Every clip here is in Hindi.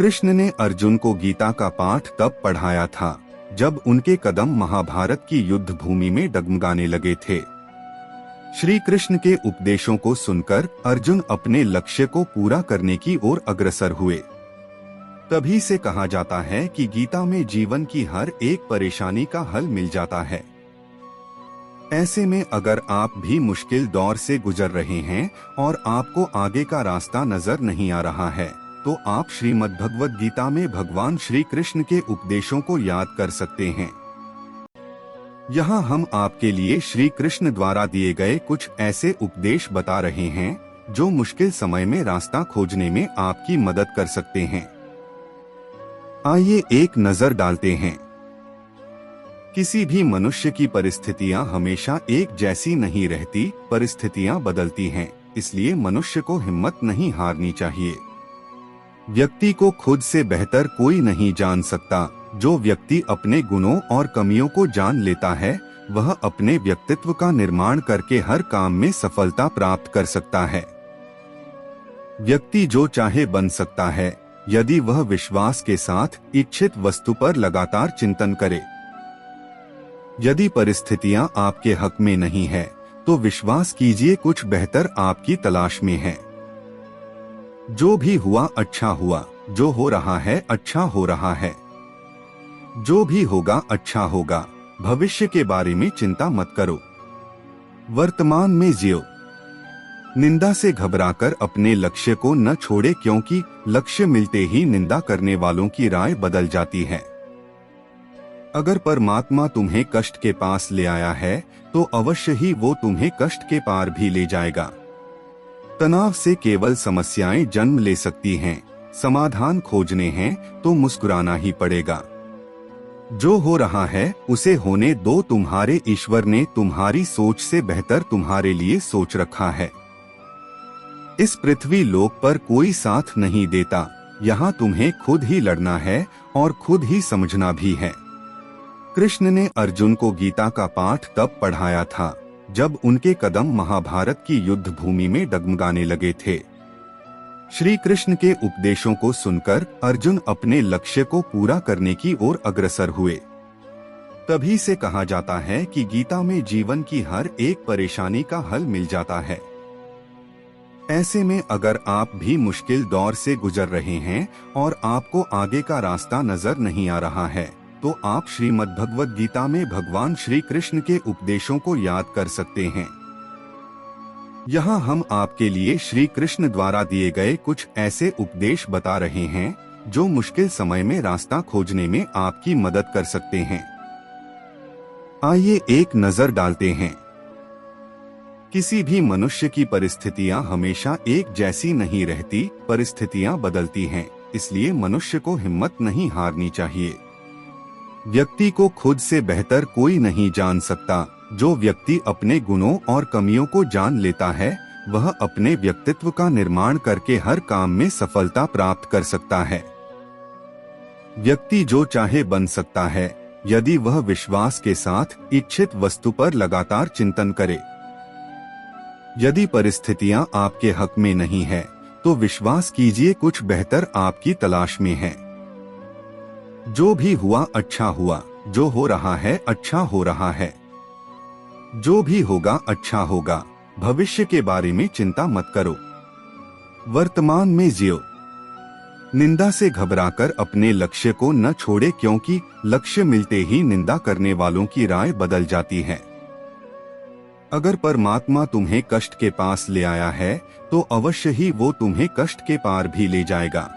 कृष्ण ने अर्जुन को गीता का पाठ तब पढ़ाया था जब उनके कदम महाभारत की युद्ध भूमि में डगमगाने लगे थे। श्री कृष्ण के उपदेशों को सुनकर अर्जुन अपने लक्ष्य को पूरा करने की ओर अग्रसर हुए। तभी से कहा जाता है कि गीता में जीवन की हर एक परेशानी का हल मिल जाता है। ऐसे में अगर आप भी मुश्किल दौर से गुजर रहे हैं और आपको आगे का रास्ता नजर नहीं आ रहा है, तो आप श्रीमद् भगवद गीता में भगवान श्री कृष्ण के उपदेशों को याद कर सकते हैं। यहाँ हम आपके लिए श्री कृष्ण द्वारा दिए गए कुछ ऐसे उपदेश बता रहे हैं जो मुश्किल समय में रास्ता खोजने में आपकी मदद कर सकते हैं। आइए एक नजर डालते हैं। किसी भी मनुष्य की परिस्थितियां हमेशा एक जैसी नहीं रहती, परिस्थितियां बदलती हैं, इसलिए मनुष्य को हिम्मत नहीं हारनी चाहिए। व्यक्ति को खुद से बेहतर कोई नहीं जान सकता। जो व्यक्ति अपने गुणों और कमियों को जान लेता है, वह अपने व्यक्तित्व का निर्माण करके हर काम में सफलता प्राप्त कर सकता है। व्यक्ति जो चाहे बन सकता है, यदि वह विश्वास के साथ इच्छित वस्तु पर लगातार चिंतन करे। यदि परिस्थितियां आपके हक में नहीं है, तो विश्वास कीजिए कुछ बेहतर आपकी तलाश में है। जो भी हुआ अच्छा हुआ, जो हो रहा है अच्छा हो रहा है, जो भी होगा अच्छा होगा। भविष्य के बारे में चिंता मत करो, वर्तमान में जियो। निंदा से घबराकर अपने लक्ष्य को न छोड़े, क्योंकि लक्ष्य मिलते ही निंदा करने वालों की राय बदल जाती है। अगर परमात्मा तुम्हें कष्ट के पास ले आया है, तो अवश्य ही वो तुम्हें कष्ट के पार भी ले जाएगा। तनाव से केवल समस्याएं जन्म ले सकती हैं। समाधान खोजने हैं तो मुस्कुराना ही पड़ेगा। जो हो रहा है उसे होने दो। तुम्हारे ईश्वर ने तुम्हारी सोच से बेहतर तुम्हारे लिए सोच रखा है। इस पृथ्वी लोक पर कोई साथ नहीं देता। यहाँ तुम्हें खुद ही लड़ना है और खुद ही समझना भी है। कृष्ण ने अर्जुन को गीता का पाठ तब पढ़ाया था जब उनके कदम महाभारत की युद्ध भूमि में डगमगाने लगे थे। श्री कृष्ण के उपदेशों को सुनकर अर्जुन अपने लक्ष्य को पूरा करने की ओर अग्रसर हुए। तभी से कहा जाता है कि गीता में जीवन की हर एक परेशानी का हल मिल जाता है। ऐसे में अगर आप भी मुश्किल दौर से गुजर रहे हैं और आपको आगे का रास्ता नजर नहीं आ रहा है, तो आप श्रीमद् भगवद गीता में भगवान श्री कृष्ण के उपदेशों को याद कर सकते हैं। यहाँ हम आपके लिए श्री कृष्ण द्वारा दिए गए कुछ ऐसे उपदेश बता रहे हैं जो मुश्किल समय में रास्ता खोजने में आपकी मदद कर सकते हैं। आइए एक नजर डालते हैं। किसी भी मनुष्य की परिस्थितियां हमेशा एक जैसी नहीं रहती, परिस्थितियां बदलती हैं, इसलिए मनुष्य को हिम्मत नहीं हारनी चाहिए। व्यक्ति को खुद से बेहतर कोई नहीं जान सकता। जो व्यक्ति अपने गुणों और कमियों को जान लेता है, वह अपने व्यक्तित्व का निर्माण करके हर काम में सफलता प्राप्त कर सकता है। व्यक्ति जो चाहे बन सकता है, यदि वह विश्वास के साथ इच्छित वस्तु पर लगातार चिंतन करे। यदि परिस्थितियां आपके हक में नहीं है, तो विश्वास कीजिए कुछ बेहतर आपकी तलाश में है। जो भी हुआ अच्छा हुआ, जो हो रहा है अच्छा हो रहा है, जो भी होगा अच्छा होगा। भविष्य के बारे में चिंता मत करो, वर्तमान में जियो। निंदा से घबराकर अपने लक्ष्य को न छोड़े, क्योंकि लक्ष्य मिलते ही निंदा करने वालों की राय बदल जाती है। अगर परमात्मा तुम्हें कष्ट के पास ले आया है, तो अवश्य ही वो तुम्हें कष्ट के पार भी ले जाएगा।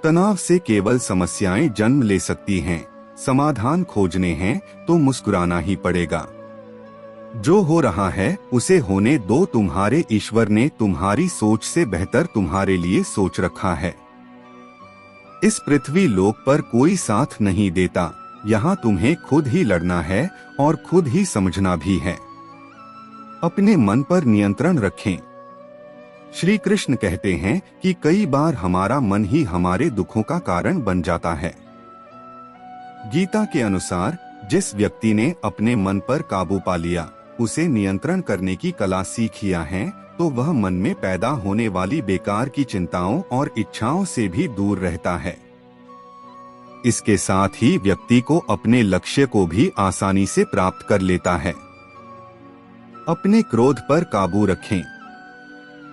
तनाव से केवल समस्याएं जन्म ले सकती हैं। समाधान खोजने हैं तो मुस्कुराना ही पड़ेगा। जो हो रहा है उसे होने दो। तुम्हारे ईश्वर ने तुम्हारी सोच से बेहतर तुम्हारे लिए सोच रखा है। इस पृथ्वी लोक पर कोई साथ नहीं देता। यहाँ तुम्हें खुद ही लड़ना है और खुद ही समझना भी है। अपने मन पर नियंत्रण रखें। श्री कृष्ण कहते हैं कि कई बार हमारा मन ही हमारे दुखों का कारण बन जाता है। गीता के अनुसार जिस व्यक्ति ने अपने मन पर काबू पा लिया, उसे नियंत्रण करने की कला सीख लिया है, तो वह मन में पैदा होने वाली बेकार की चिंताओं और इच्छाओं से भी दूर रहता है। इसके साथ ही व्यक्ति को अपने लक्ष्य को भी आसानी से प्राप्त कर लेता है। अपने क्रोध पर काबू रखें।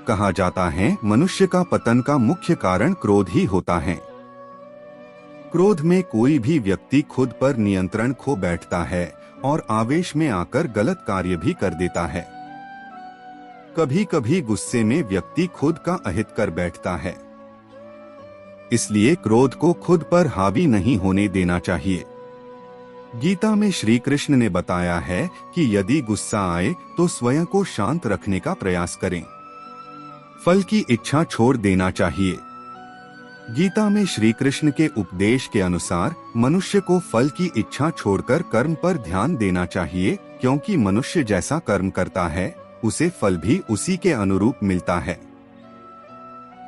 कहा जाता है, मनुष्य का पतन का मुख्य कारण क्रोध ही होता है। क्रोध में कोई भी व्यक्ति खुद पर नियंत्रण खो बैठता है और आवेश में आकर गलत कार्य भी कर देता है। कभी कभी गुस्से में व्यक्ति खुद का अहित कर बैठता है। इसलिए क्रोध को खुद पर हावी नहीं होने देना चाहिए। गीता में श्री कृष्ण ने बताया है कि यदि गुस्सा आए तो स्वयं को शांत रखने का प्रयास करें। फल की इच्छा छोड़ देना चाहिए। गीता में श्री कृष्ण के उपदेश के अनुसार मनुष्य को फल की इच्छा छोड़कर कर्म पर ध्यान देना चाहिए, क्योंकि मनुष्य जैसा कर्म करता है उसे फल भी उसी के अनुरूप मिलता है।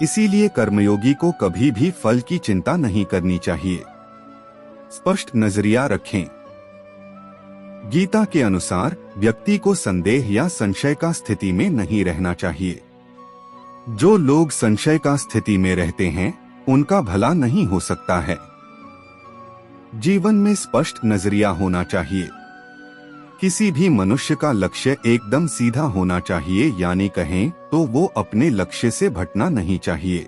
इसीलिए कर्मयोगी को कभी भी फल की चिंता नहीं करनी चाहिए। स्पष्ट नजरिया रखें। गीता के अनुसार व्यक्ति को संदेह या संशय का स्थिति में नहीं रहना चाहिए। जो लोग संशय का स्थिति में रहते हैं उनका भला नहीं हो सकता है। जीवन में स्पष्ट नजरिया होना चाहिए। किसी भी मनुष्य का लक्ष्य एकदम सीधा होना चाहिए, यानी कहें तो वो अपने लक्ष्य से भटकना नहीं चाहिए।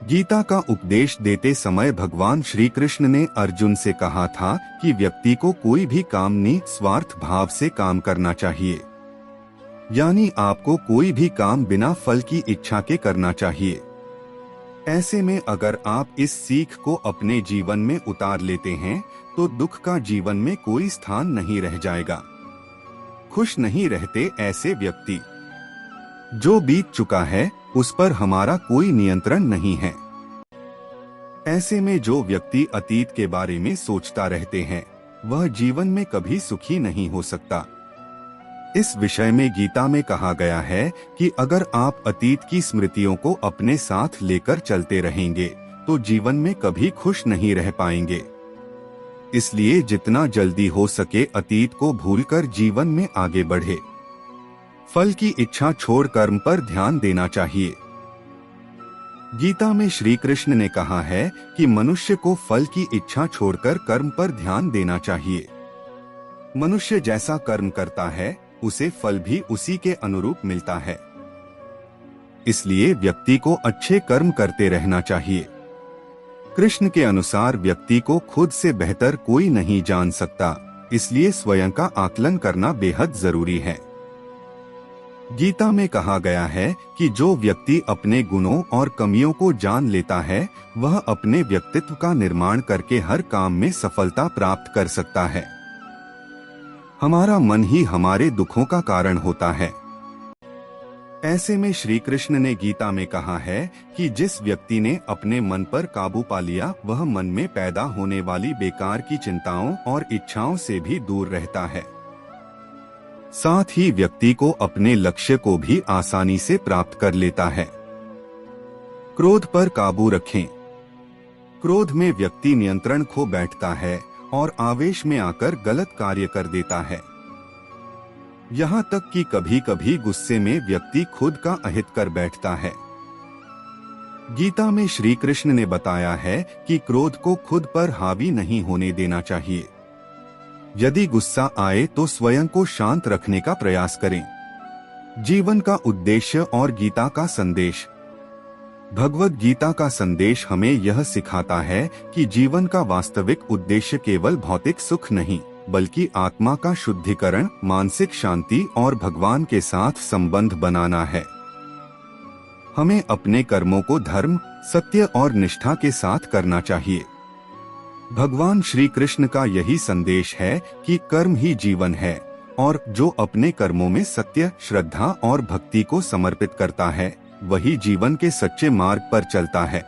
गीता का उपदेश देते समय भगवान श्री कृष्ण ने अर्जुन से कहा था कि व्यक्ति को कोई भी काम निस्वार्थ भाव से काम करना चाहिए, यानी आपको कोई भी काम बिना फल की इच्छा के करना चाहिए। ऐसे में अगर आप इस सीख को अपने जीवन में उतार लेते हैं तो दुख का जीवन में कोई स्थान नहीं रह जाएगा। खुश नहीं रहते ऐसे व्यक्ति। जो बीत चुका है उस पर हमारा कोई नियंत्रण नहीं है। ऐसे में जो व्यक्ति अतीत के बारे में सोचता रहते हैं वह जीवन में कभी सुखी नहीं हो सकता। इस विषय में गीता में कहा गया है कि अगर आप अतीत की स्मृतियों को अपने साथ लेकर चलते रहेंगे तो जीवन में कभी खुश नहीं रह पाएंगे। इसलिए जितना जल्दी हो सके अतीत को भूलकर जीवन में आगे बढ़े। फल की इच्छा छोड़ कर्म पर ध्यान देना चाहिए। गीता में श्री कृष्ण ने कहा है कि मनुष्य को फल की इच्छा छोड़कर कर्म पर ध्यान देना चाहिए। मनुष्य जैसा कर्म करता है उसे फल भी उसी के अनुरूप मिलता है। इसलिए व्यक्ति को अच्छे कर्म करते रहना चाहिए। कृष्ण के अनुसार व्यक्ति को खुद से बेहतर कोई नहीं जान सकता, इसलिए स्वयं का आकलन करना बेहद जरूरी है। गीता में कहा गया है कि जो व्यक्ति अपने गुणों और कमियों को जान लेता है वह अपने व्यक्तित्व का निर्माण करके हर काम में सफलता प्राप्त कर सकता है। हमारा मन ही हमारे दुखों का कारण होता है। ऐसे में श्री कृष्ण ने गीता में कहा है कि जिस व्यक्ति ने अपने मन पर काबू पा लिया वह मन में पैदा होने वाली बेकार की चिंताओं और इच्छाओं से भी दूर रहता है। साथ ही व्यक्ति को अपने लक्ष्य को भी आसानी से प्राप्त कर लेता है। क्रोध पर काबू रखें। क्रोध में व्यक्ति नियंत्रण खो बैठता है और आवेश में आकर गलत कार्य कर देता है। यहाँ तक कि कभी कभी गुस्से में व्यक्ति खुद का अहित कर बैठता है। गीता में श्री कृष्ण ने बताया है कि क्रोध को खुद पर हावी नहीं होने देना चाहिए। यदि गुस्सा आए तो स्वयं को शांत रखने का प्रयास करें। जीवन का उद्देश्य और गीता का संदेश। भगवद गीता का संदेश हमें यह सिखाता है कि जीवन का वास्तविक उद्देश्य केवल भौतिक सुख नहीं बल्कि आत्मा का शुद्धिकरण, मानसिक शांति और भगवान के साथ संबंध बनाना है। हमें अपने कर्मों को धर्म, सत्य और निष्ठा के साथ करना चाहिए। भगवान श्री कृष्ण का यही संदेश है कि कर्म ही जीवन है और जो अपने कर्मों में सत्य, श्रद्धा और भक्ति को समर्पित करता है वही जीवन के सच्चे मार्ग पर चलता है।